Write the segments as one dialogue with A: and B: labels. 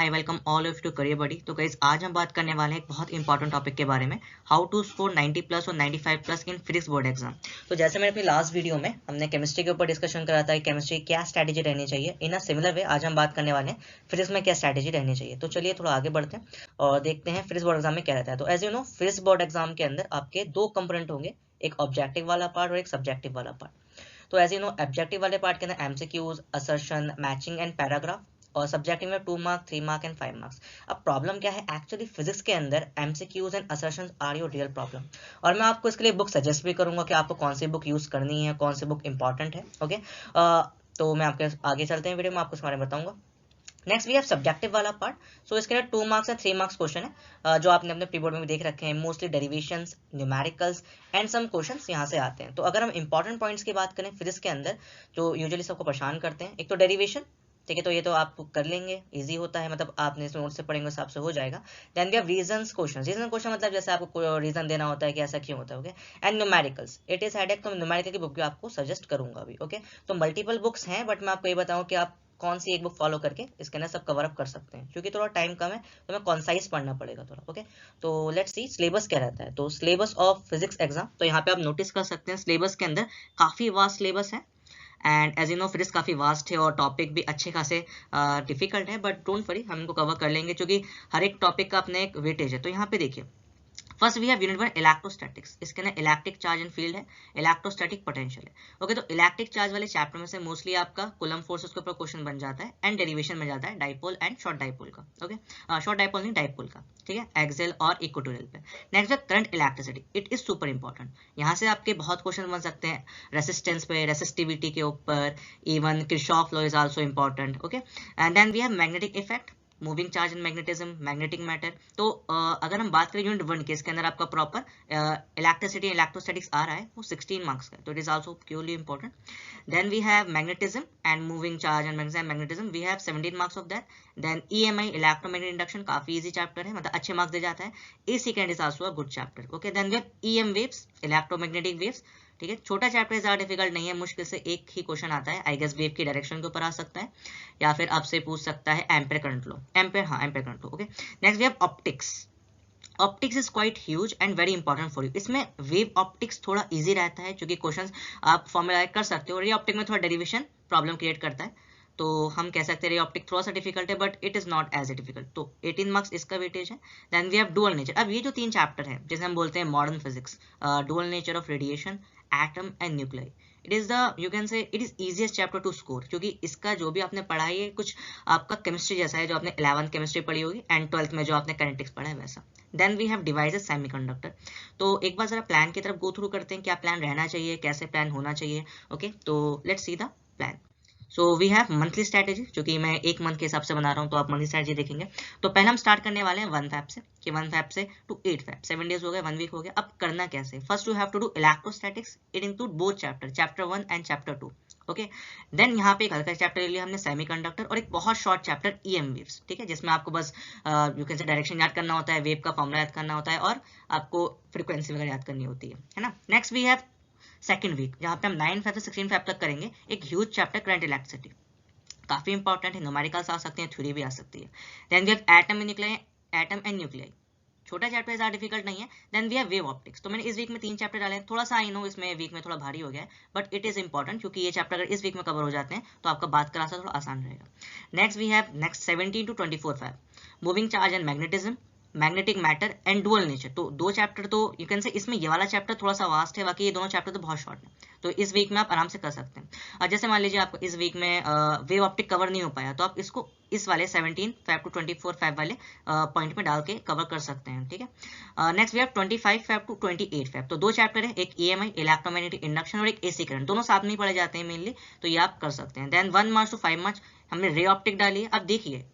A: I welcome all of to Career Buddy. तो guys आज हम बात करने वाले हैं एक बहुत इंपॉर्टेंट टॉपिक के बारे में, हाउ टू स्कोर 90 प्लस और 95 plus in physics board exam. तो जैसे मैंने अपनी लास्ट वीडियो में हमने केमिस्ट्री के ऊपर डिस्कशन करा था, केमिस्ट्री क्या स्ट्रैटेजी रहनी चाहिए, इन अ सिमिलर वे आज हम बात करने वाले हैं फिजिक्स में क्या स्ट्रैटेजी रहनी चाहिए। तो चलिए थोड़ा आगे बढ़ते हैं और देखते हैं फिजिक्स बोर्ड एग्जाम में क्या रहता है। तो as you know physics board exam के अंदर आपके दो कंपोनेंट होंगे, एक ऑब्जेक्टिव वाला पार्ट और एक सब्जेक्टिव वाला पार्ट। तो एज यू नो ऑब्जेक्टिव वाले पार्ट के अंदर MCQs, assertion, matching and paragraph, और सब्जेक्टिव में 2 मार्क, 3 मार्क एंड 5 मार्क्स। अब प्रॉब्लम क्या है, एक्चुअली फिजिक्स के अंदर MCQs and assertions are your real problem, और मैं आपको इसके लिए बुक सजेस्ट भी करूंगा कि आपको कौन सी बुक यूज करनी है, कौन सी बुक इंपॉर्टेंट है। ओके तो मैं आपके आगे चलते हैं वीडियो में, आपको इसके बारे में बताऊंगा। नेक्स्ट वी हैव सब्जेक्टिव वाला पार्ट। सो इसके अंदर 2 मार्क्स एंड 3 मार्क्स क्वेश्चन है, जो आपने अपने प्रीबोर्ड में भी देख रखे हैं। Mostly derivations, numericals and some questions यहाँ से आते हैं। तो अगर हम इंपॉर्टेंट पॉइंट्स की बात करें फिजिक्स के अंदर, जो यूजुअली सबको परेशान करते हैं, एक तो डेरिवेशन, ठीक है, तो ये तो आप कर लेंगे, इजी होता है, मतलब आपने इस नोट से पढ़ेंगे उस हिसाब से हो जाएगा। Then we have reasons question. Reason question मतलब जैसे आपको कोई रीजन देना होता है कि ऐसा क्यों होता है। Okay and numericals, it is headache, तो न्यूमेरिकल की बुक भी आपको सजेस्ट करूंगा अभी। ओके तो मल्टीपल बुक्स हैं, बट मैं आपको ये बताऊं कि आप कौन सी एक बुक फॉलो करके इसके अंदर सब कवर अप कर सकते हैं, क्योंकि थोड़ा टाइम कम है तो मैं कॉन्साइज पढ़ना पड़ेगा थोड़ा। ओके तो लेट्स सी सिलेबस क्या रहता है। तो सिलेबस ऑफ फिजिक्स एग्जाम, तो यहाँ पे आप नोटिस कर सकते हैं सिलेबस के अंदर काफी वास्ट सिलेबस है। And as you know physics काफ़ी वास्ट है और टॉपिक भी अच्छे खासे डिफिकल्ट है, बट डोंट वरी हम इनको कवर कर लेंगे, क्योंकि हर एक टॉपिक का अपने एक वेटेज है। तो यहाँ पे देखिए first we have unit 1 electrostatics. इसके अंदर इलेक्ट्रिक चार्ज एंड फील्ड है, इलेक्ट्रोस्टैटिक पोटेंशियल है। ओके तो इलेक्ट्रिक चार्ज वाले चैप्टर में से मोस्टली आपका कूलम्ब फोर्सेस के ऊपर क्वेश्चन बन जाता है, एंड डेरिवेशन में जाता है डाइपोल एंड शॉर्ट डाइपोल का। ओके शॉर्ट डाइपोल नहीं, डाइपोल का, ठीक है, एक्सेल और इक्वेटोरियल पे। नेक्स्ट है current electricity, it is super important. यहाँ से आपके बहुत क्वेश्चन बन सकते हैं रेसिस्टेंस पे, रेसिस्टिविटी के ऊपर, even Kirchhoff law is also important. Okay and then we have magnetic effect, moving charge and magnetism, magnetic matter. तो अगर हम बात करें यूनिट 1 के, इसके अंदर आपका प्रॉपर इलेक्ट्रिसिटी इलेक्ट्रोस्टैटिक्स आ रहा है, वो 16 मार्क्स का, तो it is also purely important. Then we have magnetism and moving charge and magnetism, we have 17 marks of that. Then EMI electromagnetic induction, काफी इजी चैप्टर है, मतलब अच्छे मार्क्स दे जाता है। AC current is also a good chapter. Okay then we have EM waves, electromagnetic waves, ठीक है, छोटा चैप्टर है, ज्यादा डिफिकल्ट नहीं है, मुश्किल से एक ही क्वेश्चन आता है, आई गेस वेव की डायरेक्शन के ऊपर आ सकता है, या फिर आपसे पूछ सकता है एम्पेयर करंट लो, एम्पेयर, हाँ एम्पेयर करंट लो। Okay next we have optics. Optics is quite huge and very important for you. इसमें वेव ऑप्टिक्स थोड़ा इजी रहता है, क्योंकि क्वेश्चंस आप फॉर्मुला कर सकते हो, और ये ऑप्टिक में थोड़ा डेरिवेशन प्रॉब्लम क्रिएट करता है, तो हम कह सकते हैं रे ऑप्टिक थोड़ा सा डिफिकल्ट है, but it is not as difficult. तो 18 मार्क्स इसका वेटेज है। Then we have dual nature. अब ये जो 3 चैप्टर है जिसे हम बोलते हैं modern physics, dual nature of radiation, atom and nuclear, it is the you can say it is easiest chapter two score, क्योंकि इसका जो भी आपने पढ़ा है कुछ आपका केमिस्ट्री जैसा है, जो आपने 11th केमिस्ट्री पढ़ी होगी एंड 12th में जो आपने काइनेटिक्स पढ़ा है वैसा। Then we have devices, semiconductor. तो एक बार जरा प्लान की तरफ गो थ्रू करते हैं, क्या प्लान रहना चाहिए, कैसे प्लान होना चाहिए। ओके तो let's see the plan. So we have monthly strategy, जो कि मैं एक मंथ के हिसाब से बना रहा हूँ, तो आप मंथली स्ट्रैटेजी देखेंगे। तो पहले हम स्टार्ट करने वाले हैं 1 फैब से, कि 1 फैब से टू 8 फैब, 7 डेज हो गए, 1 वीक हो गया। अब करना कैसे, first you have to do electrostatics, it include both chapter, chapter 1 and chapter 2। Okay देन यहाँ पे एक हल्का चैप्टर ले लिया हमने सेमीकंडक्टर, और एक बहुत शॉर्ट चैप्टर ईएम वेव्स, ठीक है, जिसमें आपको बस यू कैन से डायरेक्शन याद करना होता है, वेव का फॉर्मूला याद करना होता है, और आपको फ्रीक्वेंसी वगैरह याद करनी होती है ना। Next we have second week, जहाँ पे हम 9 फैब से 16 फैब तक करेंगे, एक ह्यूज चैप्टर करंट इलेक्ट्रिसिटी, काफी इंपॉर्टेंट है, न्यूमेरिकल्स आ सकते हैं, थ्योरी भी आ सकती है। Then we have atom and nuclear, atom and nuclear, छोटा चैप्टर ज्यादा डिफिकल्ट नहीं है। Then we have wave optics. तो मैंने इस वीक में 3 चैप्टर डाले हैं, थोड़ा सा आई नो इसमें वीक में थोड़ा भारी हो गया है, बट इट इज इंपॉर्टेंट, क्योंकि ये चैप्टर अगर इस वीक में कवर हो जाते हैं तो आपका बात का रास्ता थोड़ा आसान रहेगा। Next we have next 17 to 24 Feb, moving charge and magnetism, magnetic matter and dual nature. तो 2 चैप्टर, तो यू कैन से इसमें ये वाला चैप्टर थोड़ा सा वास्ट है, बाकी ये दोनों चैप्टर तो बहुत शॉर्ट है, तो इस वीक में आप आराम से कर सकते हैं। और जैसे मान लीजिए आपको इस वीक में वेव ऑप्टिक कवर नहीं हो पाया, तो आप इसको इस वाले 17 फैब टू 24 फैब वाले पॉइंट में डाल के कवर कर सकते हैं, ठीक है। Next we have 25 Feb to 28 Feb, तो 2 चैप्टर है, एक ईएमआई इलेक्ट्रोमैग्नेटिक इंडक्शन और एक एसी करंट, दोनों साथ में ही पढ़े जाते हैं मेनली, तो ये आप कर सकते हैं। देन 1 मार्च टू 5 मार्च हमने रे ऑप्टिक डाली है। अब देखिए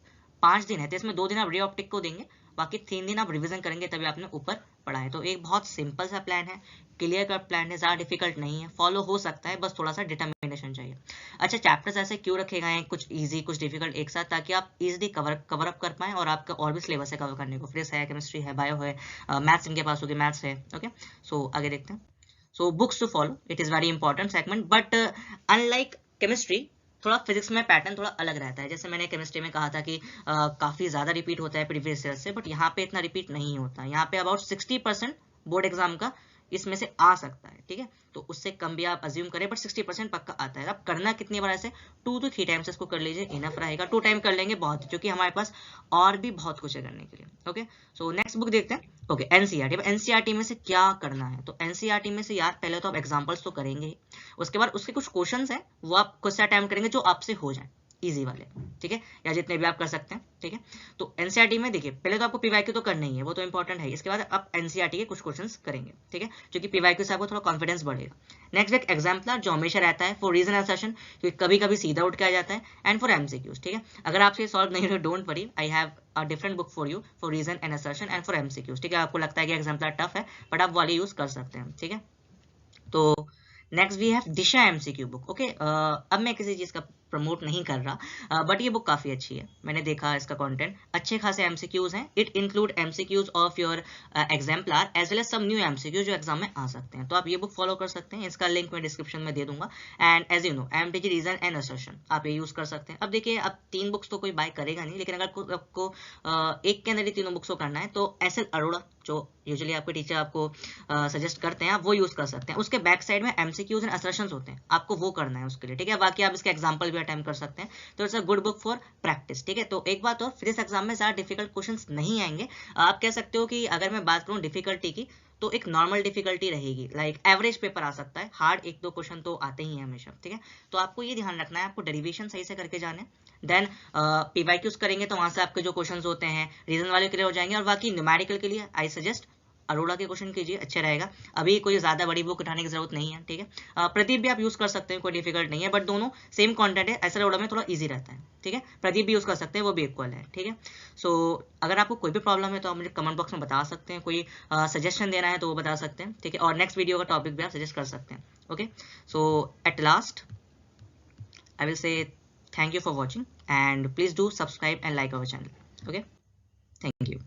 A: 5 दिन है, तो इसमें 2 दिन आप रे ऑप्टिक को देंगे, बाकी 3 दिन आप रिवीजन करेंगे, तभी आपने ऊपर पढ़ा है। तो एक बहुत सिंपल सा प्लान है, क्लियर कट प्लान है, ज़्यादा डिफिकल्ट नहीं है, फॉलो हो सकता है, बस थोड़ा सा डिटर्मिनेशन चाहिए। अच्छा चैप्टर्स ऐसे क्यों रखे गए हैं, कुछ इजी कुछ डिफिकल्ट एक साथ, ताकि आप इजीली कवर अप कर पाएं, और आपका और भी सिलेबस है कवर करने को, फिजिक्स है, केमिस्ट्री है, बायो है, मैथ्स इनके पास होगी, मैथ्स है। ओके सो आगे देखते हैं। So books to follow, it is very important segment, but unlike chemistry थोड़ा फिजिक्स में पैटर्न थोड़ा अलग रहता है। जैसे मैंने केमिस्ट्री में कहा था कि काफ़ी ज़्यादा रिपीट होता है प्रीवियस ईयर से, बट यहाँ पे इतना रिपीट नहीं होता। यहाँ पे अबाउट 60% बोर्ड एग्जाम का इसमें से आ सकता है, ठीक है। तो उससे कम भी आप अज्यूम करें, बट 60% पक्का आता है। अब करना कितनी बार ऐसे 2 to 3 टाइम्स इसको कर लीजिए, इनफ रहेगा। 2 टाइम कर लेंगे बहुत, क्योंकि हमारे पास और भी बहुत कुछ है करने के लिए। ओके, सो नेक्स्ट बुक देखते हैं। Okay, NCERT. एनसीईआरटी में से क्या करना है, तो एनसीईआरटी में से यार पहले तो आप एग्जाम्पल्स तो करेंगे ही, उसके बाद उसके कुछ क्वेश्चंस हैं वो आप खुद से अटेम्प्ट करेंगे जो आपसे हो जाए, इजी वाले, ठीक है, या जितने भी आप कर सकते हैं, ठीक है। तो एनसीईआरटी में देखिए पहले तो आपको पीवाईक्यू तो करना ही है, वो तो इंपॉर्टेंट है। इसके बाद आप एनसीईआरटी के कुछ क्वेश्चंस करेंगे, ठीक है, क्योंकि पीवाईक्यू से आपको थोड़ा कॉन्फिडेंस बढ़ेगा। नेक्स्ट एक एग्जाम्पलर जो हमेशा रहता है फॉर रीजन असर्शन, क्योंकि कभी कभी सीधा उठ के आ जाता है, एंड फॉर एमसीक्यूज, ठीक है। अगर आपसे सॉल्व नहीं हो, don't worry, I have a different book for you for reason and assertion and for MCQs, ठीक है। आपको लगता है कि एग्जाम्पलर टफ है, बट आप वाले यूज कर सकते हैं, ठीक है। तो next we have Disha MCQ book. Okay, अब मैं किसी चीज का प्रमोट नहीं कर रहा, बट ये बुक काफी अच्छी है। मैंने देखा इसका कंटेंट, अच्छे खासे एमसीक्यूज हैं। It include MCQs of your exemplar as well as some new MCQs जो एग्जाम में आ सकते हैं। तो आप ये बुक फॉलो कर सकते हैं, इसका लिंक मैं डिस्क्रिप्शन में दे दूंगा। And as you know MTG reason and assertion आप ये यूज कर सकते हैं। अब देखिए, अब 3 बुक्स तो कोई बाय करेगा नहीं, लेकिन अगर आपको एक के अंदर ही तीनों बुक्स को करना है तो एसएल अरोड़ा जो यूजुअली आपके टीचर आपको सजेस्ट करते हैं, आप वो यूज कर सकते हैं। उसके बैक साइड में एमसीक्यूज एंड असर्शंस होते हैं, आपको वो करना है उसके लिए, ठीक है। बाकी आप इसके एग्जांपल भी अटेम्प्ट कर सकते हैं। तो it's a good book for practice, ठीक है। तो एक बात और, फिर इस एग्जाम में ज्यादा डिफिकल्ट क्वेश्चंस नहीं आएंगे। आप कह सकते हो कि अगर मैं बात करूं डिफिकल्टी की, तो एक नॉर्मल डिफिकल्टी रहेगी, लाइक एवरेज पेपर आ सकता है। हार्ड 1-2 क्वेश्चन तो आते ही हैं हमेशा, ठीक है। तो आपको ये ध्यान रखना है, आपको डेरिवेशन सही से करके जाने, देन पीवाईक्यूज करेंगे तो वहां से आपके जो क्वेश्चंस होते हैं रीजन वाले क्लियर हो जाएंगे। और बाकी न्यूमेरिकल के लिए आई सजेस्ट अरोड़ा के क्वेश्चन कीजिए, अच्छा रहेगा। अभी कोई ज्यादा बड़ी बुक उठाने की जरूरत नहीं है, ठीक है। प्रदीप भी आप यूज कर सकते हैं, कोई डिफिकल्ट नहीं है, बट दोनों सेम कंटेंट है। ऐसा अरोड़ा में थोड़ा इजी रहता है, ठीक है। प्रदीप भी यूज कर सकते हैं, वो भी इक्वल है, ठीक है। सो अगर आपको कोई भी प्रॉब्लम है तो आप मुझे कमेंट बॉक्स में बता सकते हैं, कोई सजेशन देना है तो वो बता सकते हैं, ठीक है। और नेक्स्ट वीडियो का टॉपिक भी आप सजेस्ट कर सकते हैं, okay. So at last I will say thank you for watching, and please do subscribe and like our channel. Okay, thank you.